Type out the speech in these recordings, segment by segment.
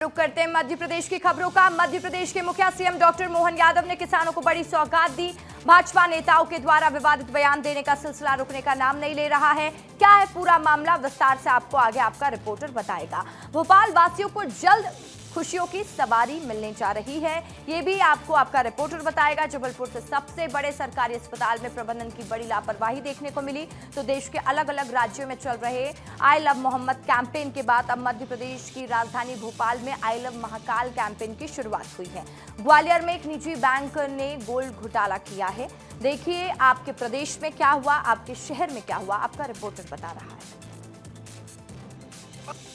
रुक करते हैं मध्य प्रदेश की खबरों का। मध्य प्रदेश के मुखिया सीएम डॉक्टर मोहन यादव ने किसानों को बड़ी सौगात दी। भाजपा नेताओं के द्वारा विवादित बयान देने का सिलसिला रुकने का नाम नहीं ले रहा है। क्या है पूरा मामला, विस्तार से आपको आगे आपका रिपोर्टर बताएगा। भोपाल वासियों को जल्द खुशियों की सवारी मिलने जा रही है, ये भी आपको आपका रिपोर्टर बताएगा। जबलपुर से सबसे बड़े सरकारी अस्पताल में प्रबंधन की बड़ी लापरवाही देखने को मिली। तो देश के अलग अलग राज्यों में चल रहे आई लव मोहम्मद कैंपेन के बाद अब मध्य प्रदेश की राजधानी भोपाल में आई लव महाकाल कैंपेन की शुरुआत हुई है। ग्वालियर में एक निजी बैंक ने गोल्ड घोटाला किया है। देखिए आपके प्रदेश में क्या हुआ, आपके शहर में क्या हुआ, आपका रिपोर्टर बता रहा है।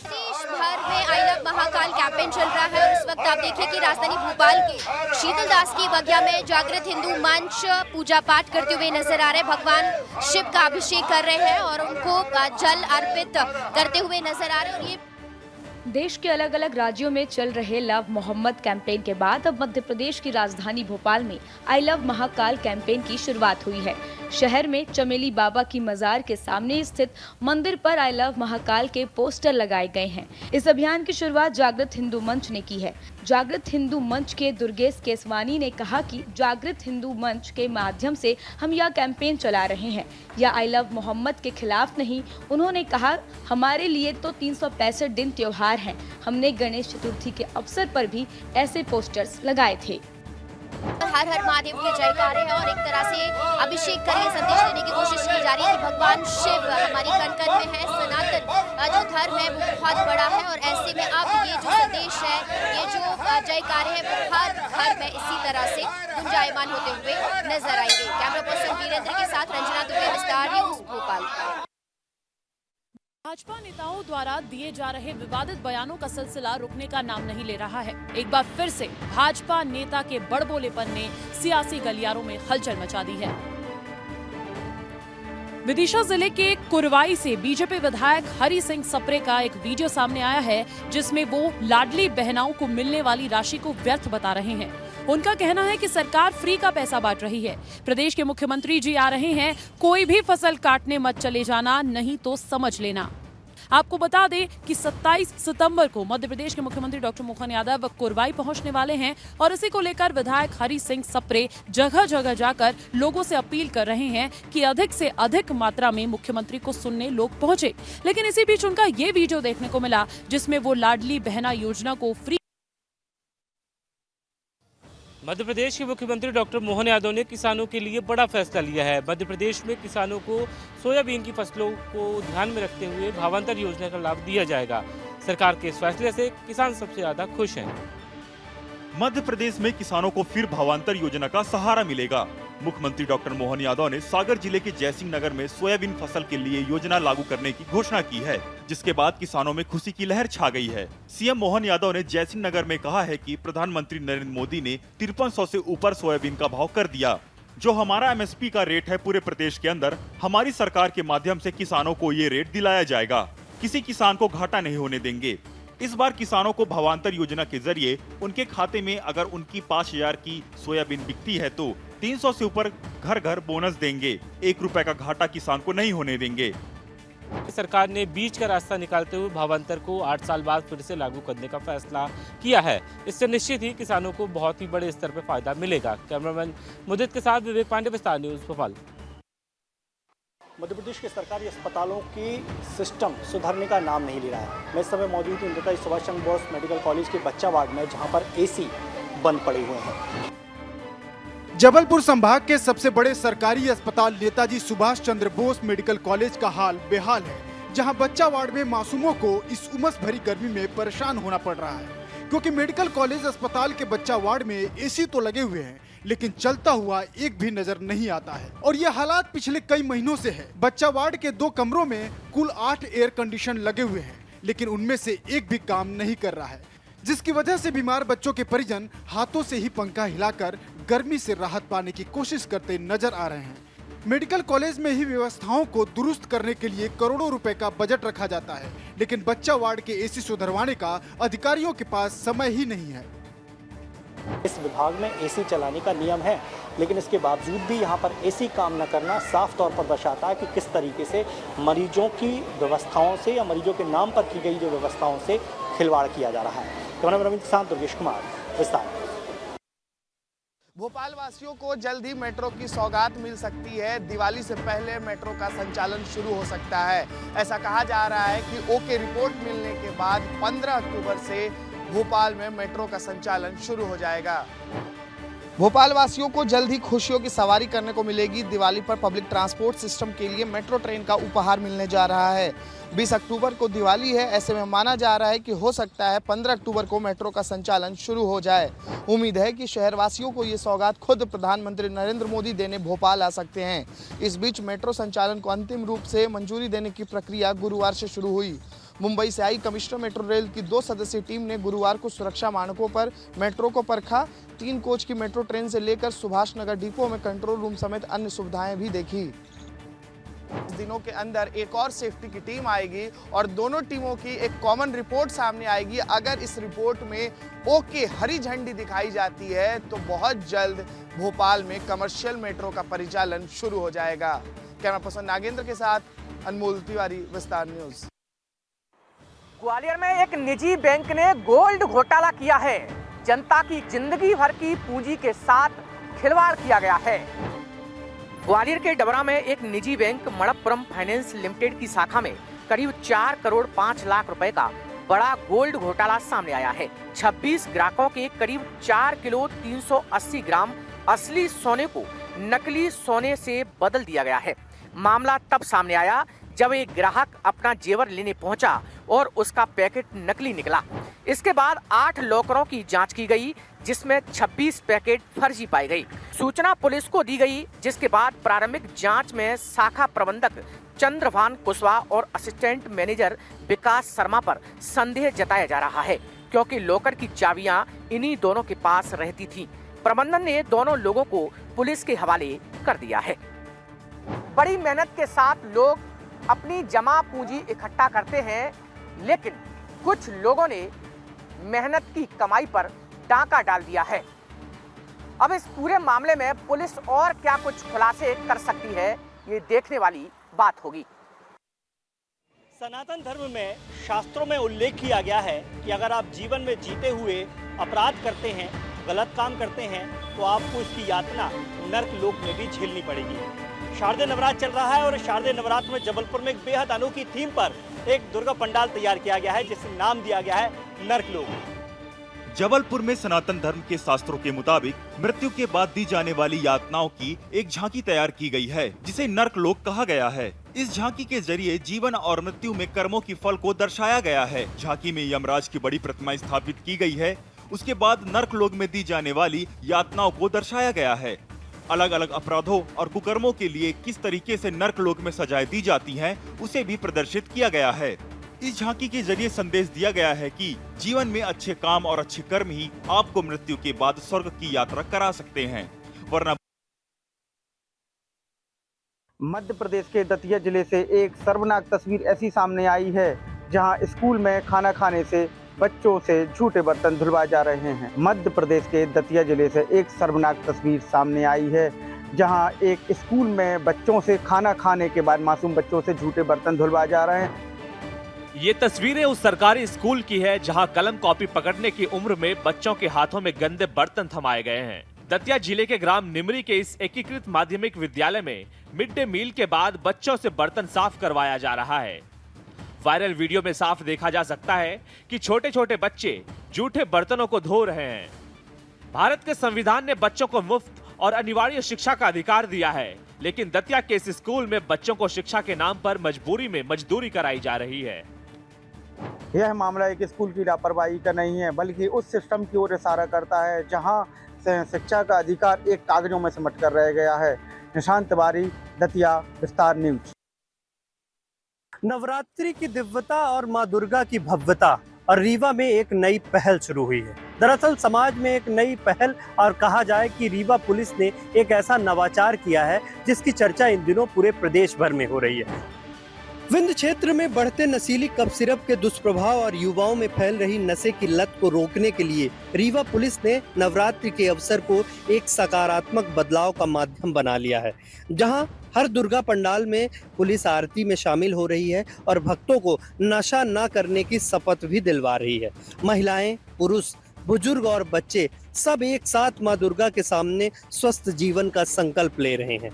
देश भर में आई लव महाकाल कैंपेन चल रहा है और इस वक्त आप देखिए कि राजधानी भोपाल के शीतलदास की बगिया में जागृत हिंदू मंच पूजा पाठ करते हुए नजर आ रहे हैं। भगवान शिव का अभिषेक कर रहे हैं और उनको जल अर्पित करते हुए नजर आ रहे हैं। और ये देश के अलग अलग राज्यों में चल रहे लव मोहम्मद कैंपेन के बाद अब मध्य प्रदेश की राजधानी भोपाल में आई लव महाकाल कैंपेन की शुरुआत हुई है। शहर में चमेली बाबा की मजार के सामने स्थित मंदिर पर आई लव महाकाल के पोस्टर लगाए गए हैं। इस अभियान की शुरुआत जागृत हिंदू मंच ने की है। जागृत हिंदू मंच के दुर्गेश केसवानी ने कहा कि जागृत हिंदू मंच के माध्यम से हम यह कैंपेन चला रहे हैं। यह आई लव मोहम्मद के खिलाफ नहीं, उन्होंने कहा हमारे लिए तो 365 दिन त्योहार हैं। हमने गणेश चतुर्थी के अवसर पर भी ऐसे पोस्टर्स लगाए थे। हर हर महादेव के जयकारे हैं और एक तरह से अभिषेक कर ये संदेश देने की कोशिश की जा रही है कि भगवान शिव हमारी कण-कण में है। सनातन जो धर्म है वो बहुत बड़ा है और ऐसे में अब ये जो संदेश है, ये जो जयकारे हैं वो हर घर में इसी तरह से गुंजायमान होते हुए नजर आएंगे। कैमरा पर्सन वीरेंद्र के साथ रंजना दुबे, विस्तार न्यूज़ भोपाल। भाजपा नेताओं द्वारा दिए जा रहे विवादित बयानों का सिलसिला रुकने का नाम नहीं ले रहा है। एक बार फिर से भाजपा नेता के बड़बोलेपन ने सियासी गलियारों में हलचल मचा दी है। विदिशा जिले के कुरवाई से बीजेपी विधायक हरि सिंह सप्रे का एक वीडियो सामने आया है जिसमें वो लाडली बहनाओं को मिलने वाली राशि को व्यर्थ बता रहे हैं। उनका कहना है कि सरकार फ्री का पैसा बांट रही है। प्रदेश के मुख्यमंत्री जी आ रहे हैं, कोई भी फसल काटने मत चले जाना, नहीं तो समझ लेना। आपको बता दें कि 27 सितंबर को मध्य प्रदेश के मुख्यमंत्री डॉक्टर मोहन यादव कुरवाई पहुंचने वाले हैं और इसी को लेकर विधायक हरि सिंह सप्रे जगह जगह जाकर लोगों से अपील कर रहे हैं कि अधिक से अधिक मात्रा में मुख्यमंत्री को सुनने लोग पहुंचे। लेकिन इसी बीच उनका ये वीडियो देखने को मिला जिसमें वो लाडली बहना योजना को फ्री। मध्य प्रदेश के मुख्यमंत्री डॉक्टर मोहन यादव ने किसानों के लिए बड़ा फैसला लिया है। मध्य प्रदेश में किसानों को सोयाबीन की फसलों को ध्यान में रखते हुए भावांतर योजना का लाभ दिया जाएगा। सरकार के इस फैसले से किसान सबसे ज्यादा खुश हैं। मध्य प्रदेश में किसानों को फिर भावांतर योजना का सहारा मिलेगा। मुख्यमंत्री डॉक्टर मोहन यादव ने सागर जिले के जयसिंह नगर में सोयाबीन फसल के लिए योजना लागू करने की घोषणा की है, जिसके बाद किसानों में खुशी की लहर छा गई है। सीएम मोहन यादव ने जयसिंह नगर में कहा है कि प्रधानमंत्री नरेंद्र मोदी ने 5300 से ऊपर सोयाबीन का भाव कर दिया। जो हमारा एमएसपी का रेट है पूरे प्रदेश के अंदर, हमारी सरकार के माध्यम से किसानों को ये रेट दिलाया जाएगा। किसी किसान को घाटा नहीं होने देंगे। इस बार किसानों को भावांतर योजना के जरिए उनके खाते में अगर उनकी 5000 की सोयाबीन बिकती है तो 300 से ऊपर घर घर बोनस देंगे। 1 रुपए का घाटा किसान को नहीं होने देंगे। सरकार ने बीच का रास्ता निकालते हुए भावांतर को 8 साल बाद फिर से लागू करने का फैसला किया है। इससे निश्चित ही किसानों को बहुत ही बड़े स्तर पर फायदा मिलेगा। कैमरामैन मुदित के साथ विवेक पांडे, विस्तार न्यूज़ भोपाल। मध्य प्रदेश के सरकारी अस्पतालों की सिस्टम सुधरने का नाम नहीं ले रहा है। मैं इस समय मौजूद हूँ नेताजी सुभाष चंद्र बोस मेडिकल कॉलेज के बच्चा वार्ड में, जहाँ पर एसी बंद पड़े हुए हैं। जबलपुर संभाग के सबसे बड़े सरकारी अस्पताल नेताजी सुभाष चंद्र बोस मेडिकल कॉलेज का हाल बेहाल है, जहां बच्चा वार्ड में मासूमों को इस उमस भरी गर्मी में परेशान होना पड़ रहा है, क्योंकि मेडिकल कॉलेज अस्पताल के बच्चा वार्ड में एसी तो लगे हुए हैं लेकिन चलता हुआ एक भी नजर नहीं आता है। और ये हालात पिछले कई महीनों से है। बच्चा वार्ड के 2 कमरों में कुल 8 एयर कंडीशन लगे हुए हैं, लेकिन उनमें से एक भी काम नहीं कर रहा है, जिसकी वजह से बीमार बच्चों के परिजन हाथों से ही पंखा हिलाकर गर्मी से राहत पाने की कोशिश करते नजर आ रहे हैं। मेडिकल कॉलेज में ही व्यवस्थाओं को दुरुस्त करने के लिए करोड़ों रुपए का बजट रखा जाता है, लेकिन बच्चा वार्ड के एसी सुधरवाने का अधिकारियों के पास समय ही नहीं है। इस विभाग में एसी चलाने का नियम है, लेकिन इसके बावजूद भी यहाँ पर एसी काम न करना साफ तौर पर दर्शाता है कि किस तरीके से मरीजों की व्यवस्थाओं से या मरीजों के नाम पर की गई जो व्यवस्थाओं से खिलवाड़ किया जा रहा है। कैमरा रविंद्र के साथ दुर्गेश कुमार, विस्तार। भोपाल वासियों को जल्द ही मेट्रो की सौगात मिल सकती है। दिवाली से पहले मेट्रो का संचालन शुरू हो सकता है। ऐसा कहा जा रहा है कि ओके रिपोर्ट मिलने के बाद 15 अक्टूबर से भोपाल में मेट्रो का संचालन शुरू हो जाएगा। भोपाल वासियों को जल्द ही खुशियों की सवारी करने को मिलेगी। दिवाली पर पब्लिक ट्रांसपोर्ट सिस्टम के लिए मेट्रो ट्रेन का उपहार मिलने जा रहा है। 20 अक्टूबर को दिवाली है, ऐसे में माना जा रहा है कि हो सकता है 15 अक्टूबर को मेट्रो का संचालन शुरू हो जाए। उम्मीद है कि शहरवासियों को ये सौगात खुद प्रधानमंत्री नरेंद्र मोदी देने भोपाल आ सकते हैं। इस बीच मेट्रो संचालन को अंतिम रूप से मंजूरी देने की प्रक्रिया गुरुवार से शुरू हुई। मुंबई से आई कमिश्नर मेट्रो रेल की 2 सदस्यीय टीम ने गुरुवार को सुरक्षा मानकों पर मेट्रो को परखा। 3 कोच की मेट्रो ट्रेन से लेकर सुभाष नगर डिपो में कंट्रोल रूम समेत अन्य सुविधाएं भी देखी। इस दिनों के अंदर एक और सेफ्टी की टीम आएगी और दोनों टीमों की एक कॉमन रिपोर्ट सामने आएगी। अगर इस रिपोर्ट में ओके हरी झंडी दिखाई जाती है तो बहुत जल्द भोपाल में कमर्शियल मेट्रो का परिचालन शुरू हो जाएगा। कैमरा पर्सन नागेंद्र के साथ अनमोल तिवारी, विस्तार न्यूज। ग्वालियर में एक निजी बैंक ने गोल्ड घोटाला किया है। जनता की जिंदगी भर की पूंजी के साथ खिलवाड़ किया गया है। ग्वालियर के डबरा में एक निजी बैंक मणप्पुरम फाइनेंस लिमिटेड की शाखा में करीब 4 करोड़ 5 लाख रुपए का बड़ा गोल्ड घोटाला सामने आया है। 26 ग्राहकों के करीब 4 किलो 380 ग्राम असली सोने को नकली सोने से बदल दिया गया है। मामला तब सामने आया जब एक ग्राहक अपना जेवर लेने पहुंचा और उसका पैकेट नकली निकला। इसके बाद 8 लॉकरों की जांच की गई, जिसमें 26 पैकेट फर्जी पाई गई। सूचना पुलिस को दी गई, जिसके बाद प्रारंभिक जांच में शाखा प्रबंधक चंद्रभान कुशवाहा और असिस्टेंट मैनेजर विकास शर्मा पर संदेह जताया जा रहा है, क्योंकि लॉकर की चाबियां इन्हीं दोनों के पास रहती थी। प्रबंधन ने दोनों लोगों को पुलिस के हवाले कर दिया है। बड़ी मेहनत के साथ लोग अपनी जमा पूंजी इकट्ठा करते हैं, लेकिन कुछ लोगों ने मेहनत की कमाई पर डाका डाल दिया है। अब इस पूरे मामले में पुलिस और क्या कुछ खुलासे कर सकती है, ये देखने वाली बात होगी। सनातन धर्म में शास्त्रों में उल्लेख किया गया है कि अगर आप जीवन में जीते हुए अपराध करते हैं, गलत काम करते हैं, तो आपको इसकी यातना नर्क लोक में भी झेलनी पड़ेगी। शारदीय नवरात्र चल रहा है और शारदीय नवरात्र में जबलपुर में एक बेहद अनोखी थीम पर एक दुर्गा पंडाल तैयार किया गया है, जिसे नाम दिया गया है नर्कलोक। जबलपुर में सनातन धर्म के शास्त्रों के मुताबिक मृत्यु के बाद दी जाने वाली यातनाओं की एक झांकी तैयार की गई है, जिसे नर्कलोक कहा गया है। इस झांकी के जरिए जीवन और मृत्यु में कर्मों की फल को दर्शाया गया है। झांकी में यमराज की बड़ी प्रतिमा स्थापित की गई है। उसके बाद नर्कलोक में दी जाने वाली यातनाओं को दर्शाया गया है। अलग अलग अपराधों और कुकर्मों के लिए किस तरीके से नर्कलोक में सजाएं दी जाती हैं, उसे भी प्रदर्शित किया गया है। इस झांकी के जरिए संदेश दिया गया है कि जीवन में अच्छे काम और अच्छे कर्म ही आपको मृत्यु के बाद स्वर्ग की यात्रा करा सकते हैं, वरना। मध्य प्रदेश के दतिया जिले से एक शर्मनाक तस्वीर ऐसी सामने आई है, जहां स्कूल में खाना खाने से बच्चों से झूठे बर्तन धुलवाए जा रहे हैं। मध्य प्रदेश के दतिया जिले से एक शर्मनाक तस्वीर सामने आई है, जहां एक स्कूल में बच्चों से खाना खाने के बाद मासूम बच्चों से झूठे बर्तन धुलवाए जा रहे हैं। ये तस्वीरें उस सरकारी स्कूल की है, जहां कलम कॉपी पकड़ने की उम्र में बच्चों के हाथों में गंदे बर्तन थमाए गए हैं। दतिया जिले के ग्राम निमरी के इस एकीकृत माध्यमिक विद्यालय में मिड डे मील के बाद बच्चों से बर्तन साफ करवाया जा रहा है। वायरल वीडियो में साफ देखा जा सकता है कि छोटे छोटे बच्चे जूठे बर्तनों को धो रहे हैं। भारत के संविधान ने बच्चों को मुफ्त और अनिवार्य शिक्षा का अधिकार दिया है, लेकिन दतिया के इस स्कूल में बच्चों को शिक्षा के नाम पर मजबूरी में मजदूरी कराई जा रही है। यह मामला एक स्कूल की लापरवाही का नहीं है, बल्कि उस सिस्टम की ओर इशारा करता है जहां से शिक्षा का अधिकार एक कागजों में सिमट कर रह गया है। निशांत तिवारी, दतिया, विस्तार न्यूज। नवरात्रि की दिव्यता और माँ दुर्गा की भव्यता और रीवा में एक नई पहल शुरू हुई है। दरअसल समाज में एक नई पहल और कहा जाए कि रीवा पुलिस ने एक ऐसा नवाचार किया है जिसकी चर्चा इन दिनों पूरे प्रदेश भर में हो रही है। विंध्य क्षेत्र में बढ़ते नशीली कफ सिरप के दुष्प्रभाव और युवाओं में फैल रही नशे की लत को रोकने के लिए रीवा पुलिस ने नवरात्रि के अवसर को एक सकारात्मक बदलाव का माध्यम बना लिया है, जहां हर दुर्गा पंडाल में पुलिस आरती में शामिल हो रही है और भक्तों को नशा न करने की शपथ भी दिलवा रही है। महिलाएं, पुरुष, बुजुर्ग और बच्चे सब एक साथ मां दुर्गा के सामने स्वस्थ जीवन का संकल्प ले रहे हैं।